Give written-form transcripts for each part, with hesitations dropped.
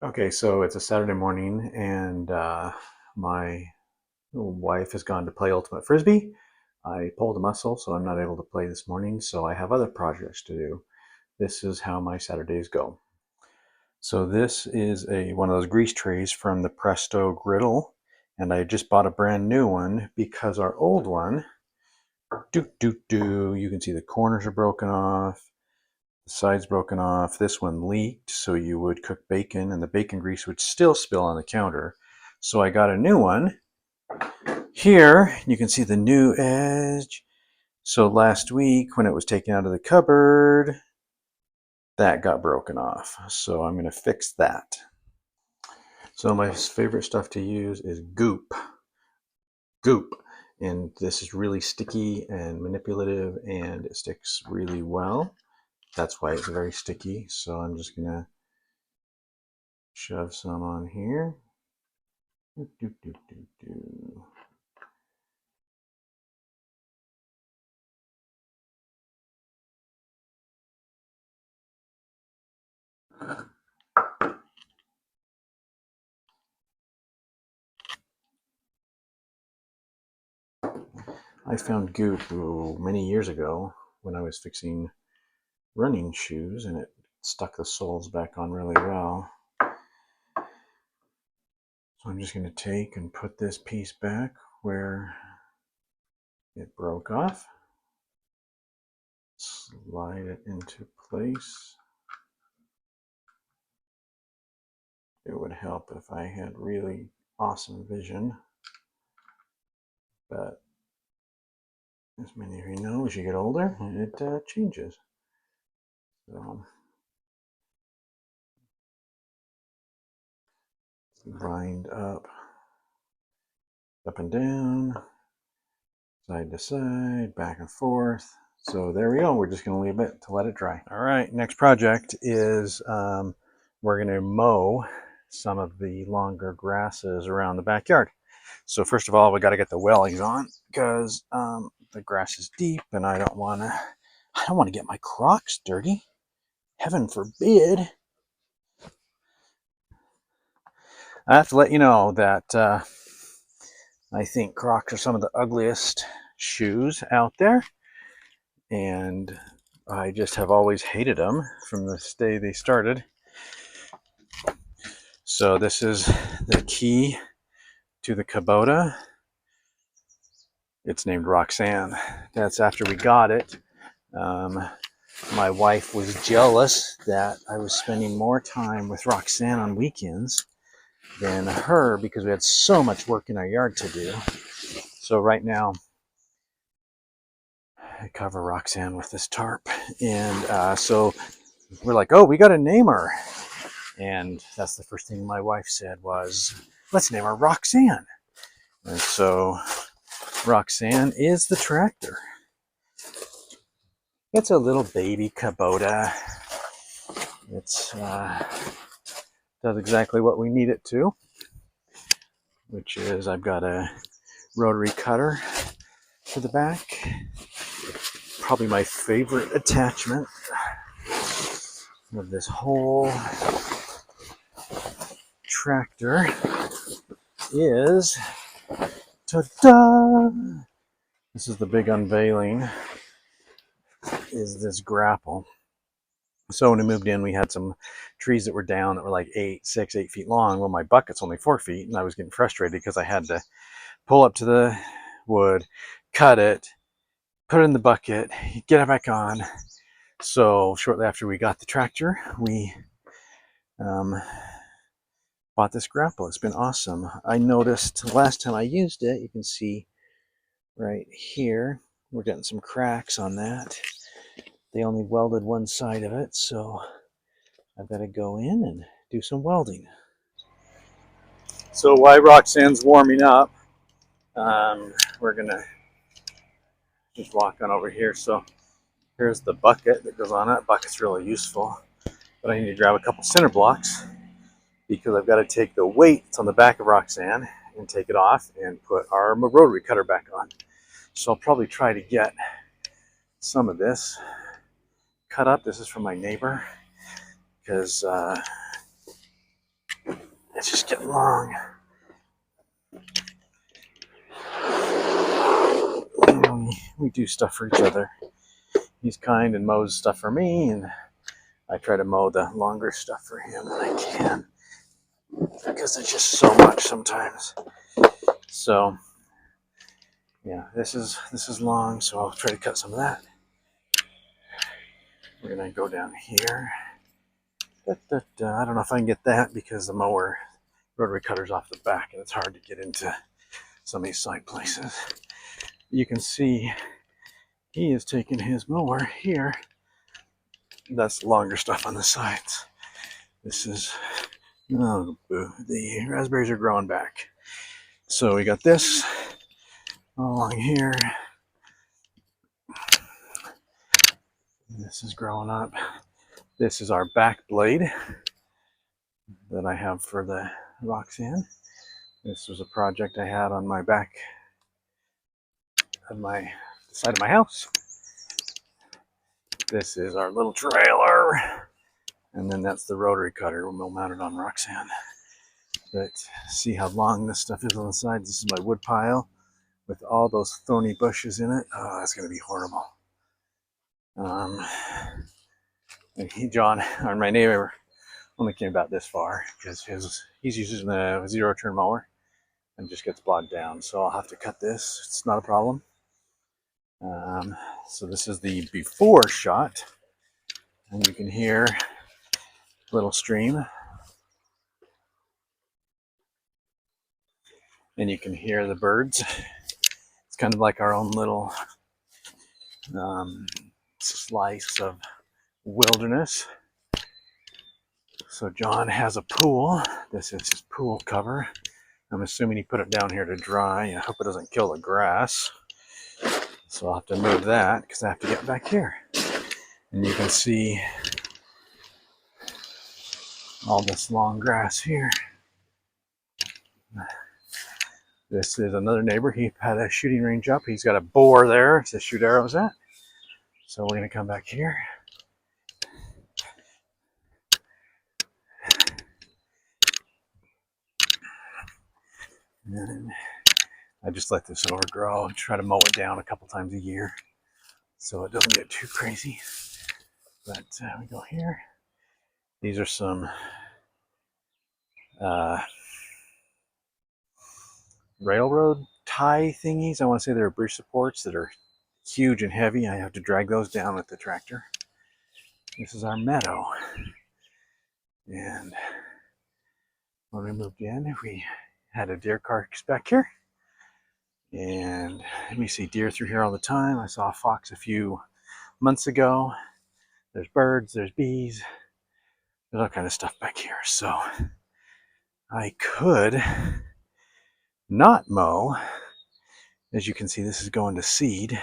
Okay, so it's a Saturday morning, and my wife has gone to play Ultimate Frisbee. I pulled a muscle, so I'm not able to play this morning, so I have other projects to do. This is how my Saturdays go. So this is one of those grease trays from the Presto Griddle, and I just bought a brand new one because our old one, you can see the corners are broken off, the sides broken off. This one leaked, so you would cook bacon, and the bacon grease would still spill on the counter. So I got a new one. Here, you can see the new edge. So last week, when it was taken out of the cupboard, that got broken off. So I'm going to fix that. So my favorite stuff to use is goop. Goop. And this is really sticky and manipulative, and it sticks really well. That's why it's very sticky. So I'm just going to shove some on here. Do, do, do, do. I found goop many years ago when I was fixing running shoes, and it stuck the soles back on really well. So I'm just going to take and put this piece back where it broke off. Slide it into place. It would help if I had really awesome vision, but as many of you know, as you get older, it changes. So grind up and down, side to side, back and forth. So there we go. We're just going to leave it to let it dry. All right, next project is we're going to mow some of the longer grasses around the backyard. So first of all, we got to get the wellies on because the grass is deep, and I don't want to get my Crocs dirty. Heaven forbid. I have to let you know that I think Crocs are some of the ugliest shoes out there, and I just have always hated them from the day they started. So this is the key to the Kubota. It's named Roxanne. That's after we got it. My wife was jealous that I was spending more time with Roxanne on weekends than her because we had so much work in our yard to do. So right now, I cover Roxanne with this tarp. And so we're like, oh, we got to name her. And that's the first thing my wife said was, let's name her Roxanne. And so Roxanne is the tractor. It's a little baby Kubota. It's does exactly what we need it to, which is I've got a rotary cutter to the back. Probably my favorite attachment of this whole tractor is, ta-da! This is the big unveiling, is this grapple. So when we moved in, we had some trees that were down that were like 8 feet long. Well, my bucket's only 4 feet, and I was getting frustrated because I had to pull up to the wood, cut it, put it in the bucket, get it back on. So shortly after we got the tractor, we bought this grapple. It's been awesome. I noticed last time I used it, you can see right here, we're getting some cracks on that. They only welded one side of it, so I've got to go in and do some welding. So while Roxanne's warming up, we're gonna just walk on over here. So here's the bucket that goes on it. Bucket's really useful, but I need to grab a couple center blocks because I've got to take the weight that's on the back of Roxanne and take it off and put our rotary cutter back on. So I'll probably try to get some of this cut up. This is from my neighbor because It's just getting long. We do stuff for each other. He's kind and mows stuff for me, and I try to mow the longer stuff for him when I can, because there's just so much sometimes. So yeah, this is long, so I'll try to cut some of that. We're gonna go down here. I don't know if I can get that because the mower rotary cutter's off the back, and it's hard to get into some of these side places. You can see he is taking his mower here. That's the longer stuff on the sides. This is, oh, the raspberries are growing back. So we got this all along here. This is growing up. This is our back blade that I have for the Roxanne. This was a project I had on my back of my side of my house. This is our little trailer, and then that's the rotary cutter we'll mount it on Roxanne. But see how long this stuff is on the sides. This is my wood pile with all those thorny bushes in it. Oh, that's going to be horrible. And John, or my neighbor, only came about this far because he's using the zero turn mower and just gets bogged down. So I'll have to cut this. It's not a problem. So this is the before shot, and you can hear a little stream, and you can hear the birds. It's kind of like our own little slice of wilderness. So John has a pool. This is his pool cover. I'm assuming he put it down here to dry. I hope it doesn't kill the grass. So I'll have to move that because I have to get back here. And you can see all this long grass here. This is another neighbor. He had a shooting range up. He's got a boar there to shoot arrows at. So we're going to come back here. And I just let this overgrow and try to mow it down a couple times a year so it doesn't get too crazy. But we go here. These are some railroad tie thingies. I want to say they're bridge supports that are huge and heavy. I have to drag those down with the tractor. This is our meadow. And when we moved in, we had a deer carcass back here. And we see deer through here all the time. I saw a fox a few months ago. There's birds, there's bees, there's all kind of stuff back here. So I could not mow. As you can see, this is going to seed.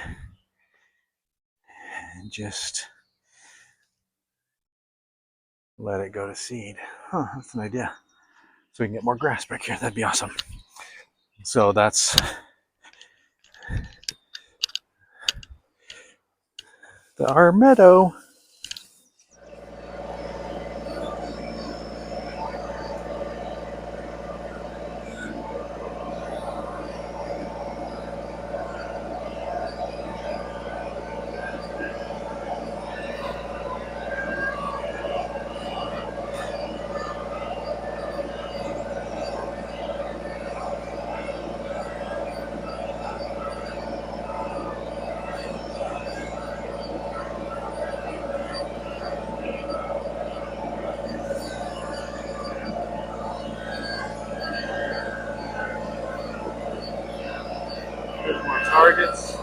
And just let it go to seed. Huh, that's an idea. So we can get more grass back here. That'd be awesome. So that's our meadow. There's more targets.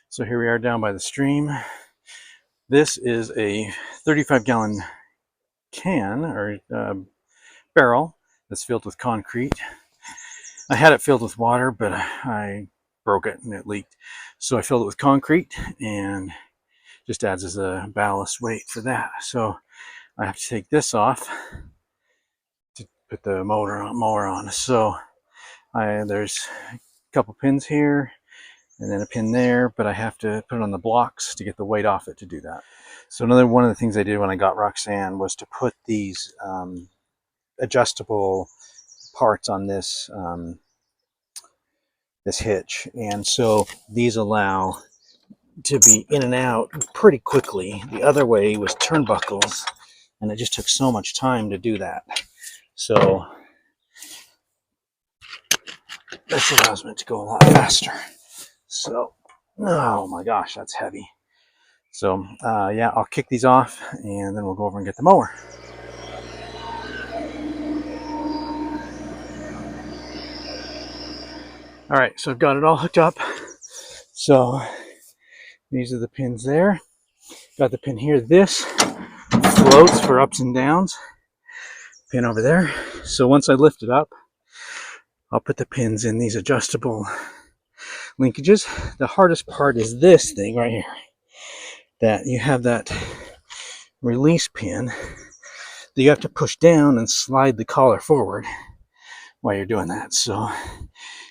So here we are down by the stream. This is a 35-gallon can or barrel that's filled with concrete. I had it filled with water, but I broke it and it leaked. So I filled it with concrete and just adds as a ballast weight for that. So I have to take this off to put the mower on. So there's couple pins here, and then a pin there, but I have to put it on the blocks to get the weight off it to do that. So another one of the things I did when I got Roxanne was to put these adjustable parts on this this hitch, and so these allow to be in and out pretty quickly. The other way was turnbuckles, and it just took so much time to do that. So this allows me to go a lot faster. So, oh my gosh, that's heavy. So yeah, I'll kick these off and then we'll go over and get the mower. All right, so I've got it all hooked up. So these are the pins there. Got the pin here. This floats for ups and downs. Pin over there. So once I lift it up, I'll put the pins in these adjustable linkages. The hardest part is this thing right here. That you have that release pin that you have to push down and slide the collar forward while you're doing that. So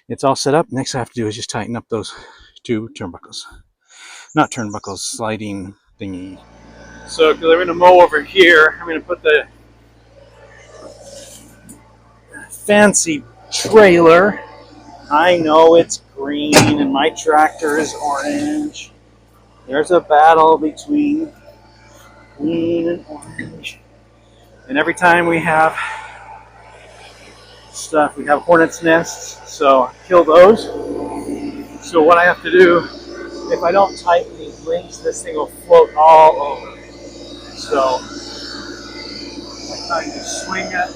it's all set up. Next I have to do is just tighten up those two turnbuckles. Not turnbuckles, sliding thingy. So because I'm going to mow over here, I'm going to put the fancy trailer. I know it's green and my tractor is orange. There's a battle between green and orange. And every time we have stuff, we have hornet's nests, so kill those. So what I have to do, if I don't tighten these links, this thing will float all over. So I kind of swing it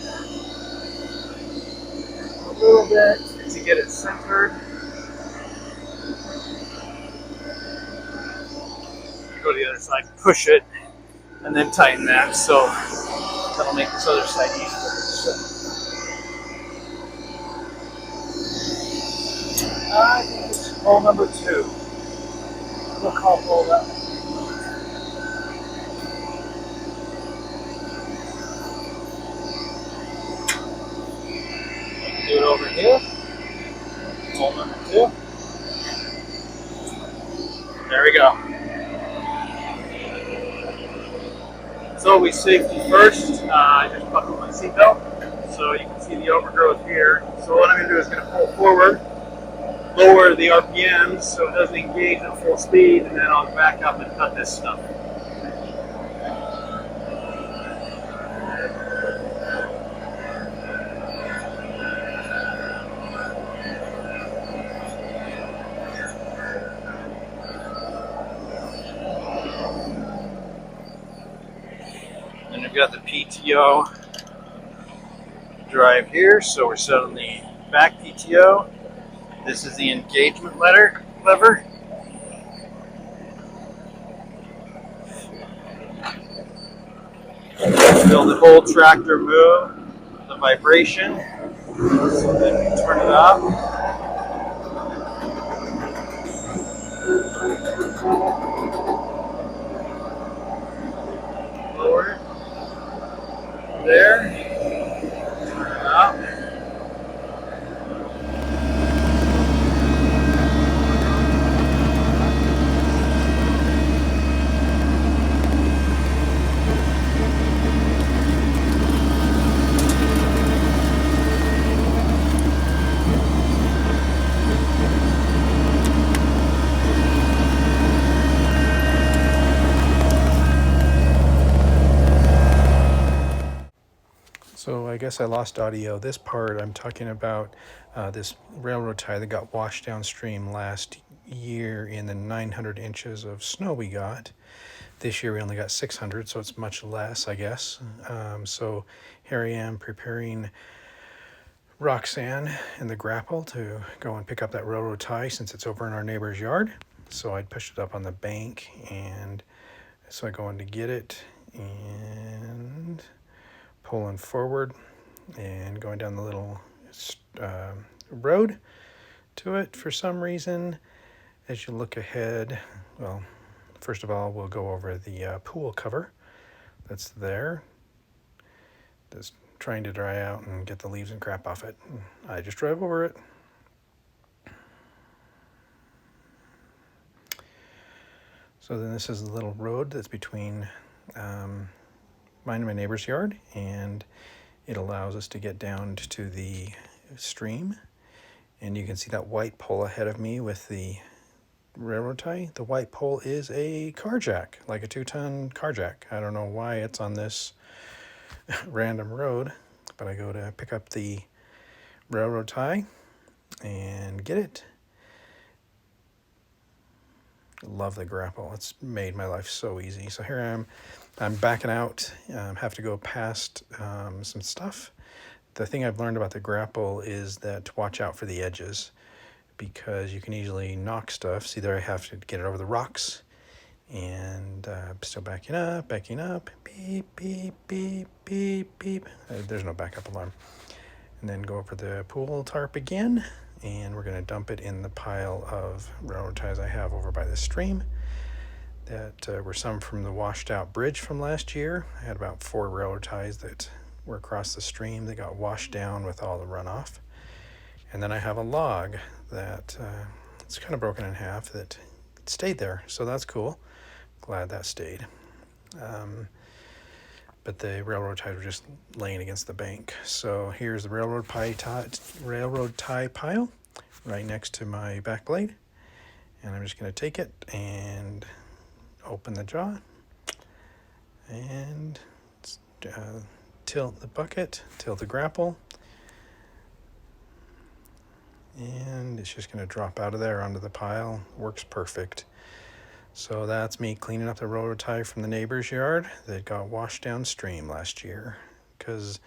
a little bit to get it centered. Go to the other side, push it, and then tighten that. So that'll make this other side easier. I think it's hole number 2. We'll call hole that one. Do it over here. Hole number 2. There we go. It's always safety first. I just buckled my seatbelt so you can see the overgrowth here. So what I'm going to do is going to pull forward, lower the RPMs so it doesn't engage at full speed, and then I'll back up and cut this stuff. And we've got the PTO drive here, so we're set on the back PTO. This is the engagement lever. Feel the whole tractor move, the vibration. So then we turn it up. Lower. There. Turn it up. So I guess I lost audio. This part I'm talking about this railroad tie that got washed downstream last year in the 900 inches of snow we got. This year we only got 600, so it's much less, I guess. So here I am preparing Roxanne and the grapple to go and pick up that railroad tie since it's over in our neighbor's yard. So I pushed it up on the bank, and so I go in to get it and pulling forward and going down the little road to it. For some reason, as you look ahead, well, first of all, we'll go over the pool cover that's there. That's trying to dry out and get the leaves and crap off it. I just drive over it. So then this is the little road that's between mine and my neighbor's yard, and it allows us to get down to the stream. And you can see that white pole ahead of me with the railroad tie. The white pole is a car jack, like a 2-ton car jack. I don't know why it's on this random road, but I go to pick up the railroad tie and get it. Love the grapple. It's made my life so easy. So here I am. I'm backing out. Have to go past some stuff. The thing I've learned about the grapple is that to watch out for the edges, because you can easily knock stuff. See there, I have to get it over the rocks, and still backing up, beep, beep, beep, beep, beep. There's no backup alarm. And then go over the pool tarp again, and we're going to dump it in the pile of railroad ties I have over by the stream. That were some from the washed out bridge from last year. I had about 4 railroad ties that were across the stream that got washed down with all the runoff. And then I have a log that it's kind of broken in half that stayed there, so that's cool. Glad that stayed. But the railroad ties were just laying against the bank. So here's the railroad tie pile right next to my back blade. And I'm just going to take it and open the jaw and tilt the bucket, tilt the grapple, and it's just going to drop out of there onto the pile. Works perfect. So that's me cleaning up the railroad tie from the neighbor's yard that got washed downstream last year because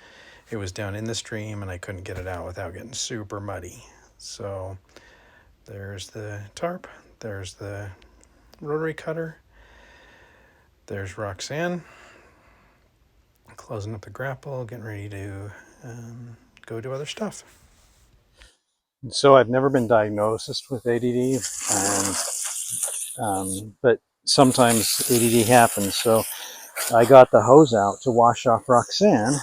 it was down in the stream and I couldn't get it out without getting super muddy. So there's the tarp, there's the rotary cutter, there's Roxanne closing up the grapple, getting ready to go do other stuff. So I've never been diagnosed with ADD, but sometimes ADD happens. So I got the hose out to wash off Roxanne,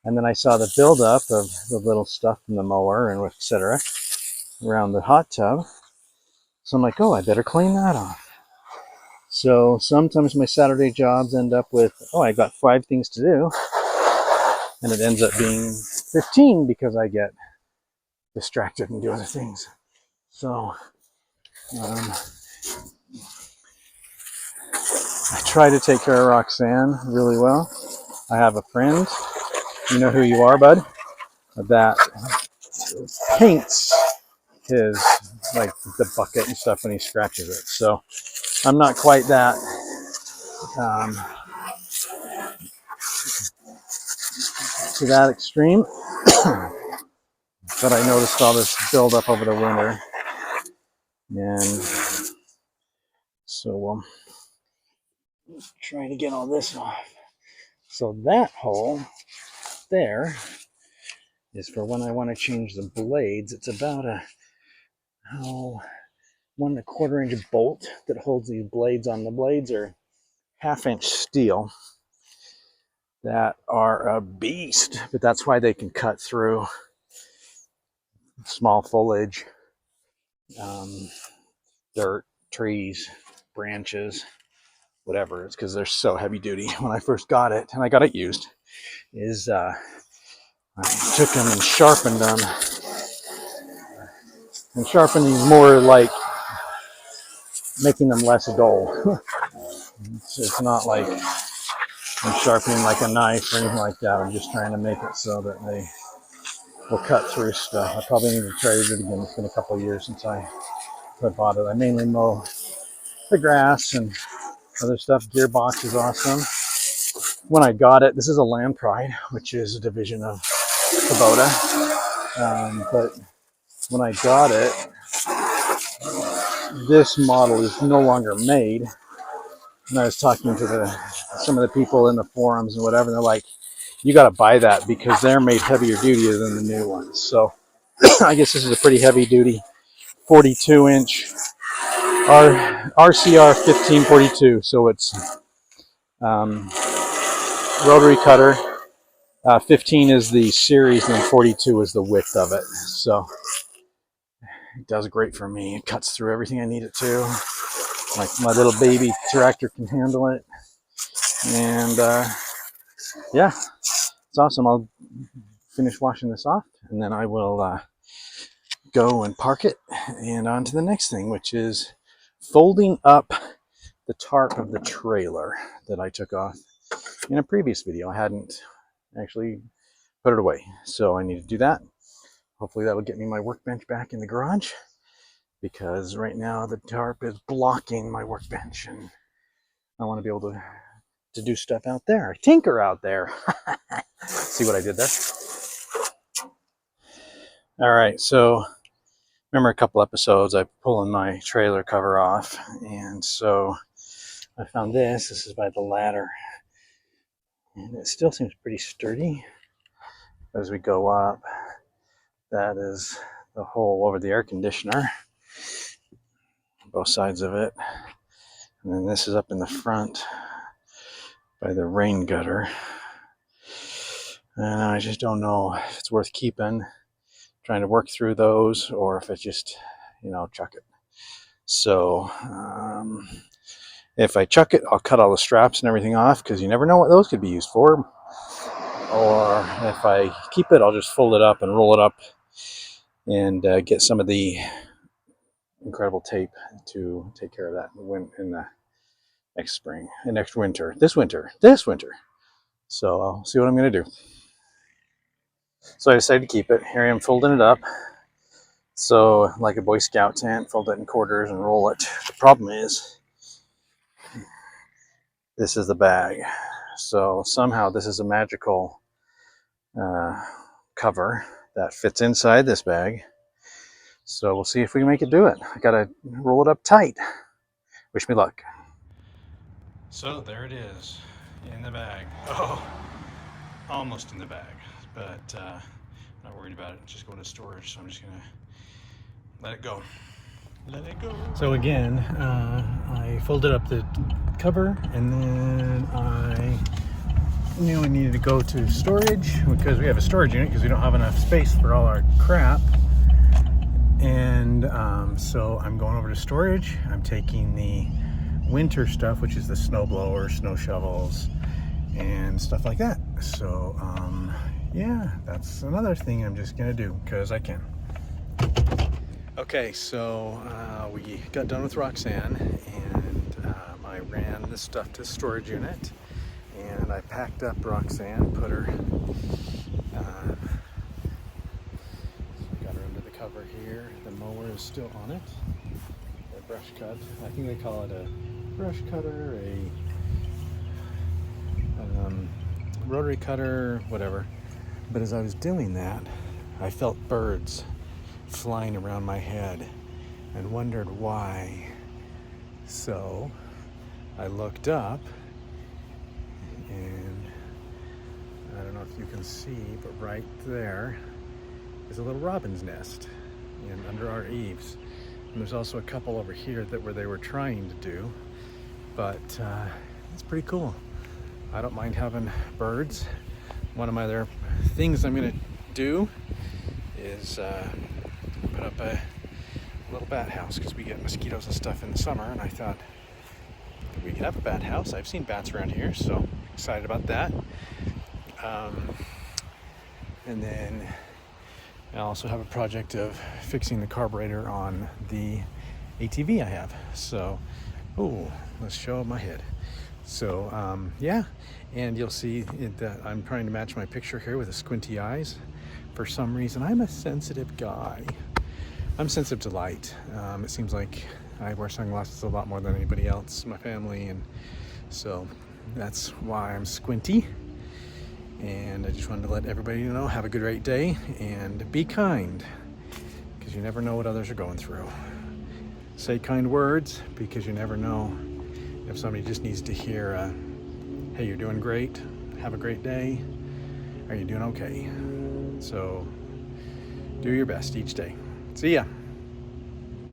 and then I saw the buildup of the little stuff from the mower and etc. around the hot tub. So I'm like, oh, I better clean that off. So sometimes my Saturday jobs end up with, oh, I got 5 things to do, and it ends up being 15 because I get distracted and do other things. So I try to take care of Roxanne really well. I have a friend, you know who you are, bud, that paints his, like, the bucket and stuff when he scratches it. So I'm not quite that to that extreme, but I noticed all this buildup over the winter, and so we'll try to get all this off. So that hole there is for when I want to change the blades. It's about a 1 1/4 inch bolt that holds these blades on. The blades are 1/2 inch steel that are a beast, but that's why they can cut through small foliage, dirt, trees, branches, whatever. It's because they're so heavy duty. When I first got it, and I got it used, is I took them and sharpened them. And sharpening more like making them less dull. It's not like I'm sharpening like a knife or anything like that. I'm just trying to make it so that they will cut through stuff. I probably need to try it again. It's been a couple of years since I bought it. I mainly mow the grass and other stuff. Gearbox is awesome. When I got it, this is a Land Pride, which is a division of Kubota. But when I got it, this model is no longer made. And I was talking to some of the people in the forums and whatever, and they're like, you got to buy that because they're made heavier duty than the new ones. So I guess this is a pretty heavy duty 42 inch RCR 1542. So it's rotary cutter. 15 is the series and 42 is the width of it. So it does great for me. It cuts through everything I need it to. my little baby tractor can handle it. And yeah, it's awesome. I'll finish washing this off, and then I will go and park it, and on to the next thing, which is folding up the tarp of the trailer that I took off in a previous video. I hadn't actually put it away, so I need to do that. Hopefully that will get me my workbench back in the garage, because right now the tarp is blocking my workbench, and I want to be able to do stuff out there, tinker out there. See what I did there? All right, so remember a couple episodes I pulling my trailer cover off, and so I found this. This is by the ladder, and it still seems pretty sturdy. As we go up, that is the hole over the air conditioner, both sides of it. And then this is up in the front by the rain gutter. And I just don't know if it's worth keeping, trying to work through those, or if it's just, chuck it. So if I chuck it, I'll cut all the straps and everything off, because you never know what those could be used for. Or if I keep it, I'll just fold it up and roll it up and get some of the incredible tape to take care of that in the next spring, and next winter, this winter. So I'll see what I'm going to do. So I decided to keep it. Here I am folding it up. So like a Boy Scout tent, fold it in quarters and roll it. The problem is, this is the bag. So somehow this is a magical cover that fits inside this bag. So we'll see if we can make it do it. I gotta roll it up tight. Wish me luck. So there it is, in the bag. Oh, almost in the bag, but not worried about it. It's just going to storage, so I'm just gonna let it go. Let it go. So again, I folded up the cover, and then I knew I needed to go to storage, because we have a storage unit, because we don't have enough space for all our crap. And so I'm going over to storage. I'm taking the winter stuff, which is the snow blower, snow shovels, and stuff like that. So yeah, that's another thing I'm just gonna do because I can. Okay, so we got done with Roxanne, and I ran this stuff to the storage unit, and I packed up Roxanne, put her got her under the cover here. The mower is still on it. A brush cut. I think they call it a brush cutter, a rotary cutter, whatever. But as I was doing that, I felt birds flying around my head and wondered why. So I looked up, and I don't know if you can see, but right there is a little robin's nest under our eaves. And there's also a couple over here where they were trying to do, but it's pretty cool. I don't mind having birds. One of my other things I'm gonna do is put up a little bat house, because we get mosquitoes and stuff in the summer, and I thought we could have a bat house. I've seen bats around here, so excited about that. And then I also have a project of fixing the carburetor on the ATV I have. So, let's show my head. So, yeah, and you'll see that I'm trying to match my picture here with the squinty eyes. For some reason, I'm a sensitive guy. I'm sensitive to light. It seems like I wear sunglasses a lot more than anybody else in my family, and so that's why I'm squinty. And I just wanted to let everybody know, have a great day, and be kind, because you never know what others are going through. Say kind words, because you never know if somebody just needs to hear, hey, you're doing great, have a great day, are you doing okay? So do your best each day. See ya.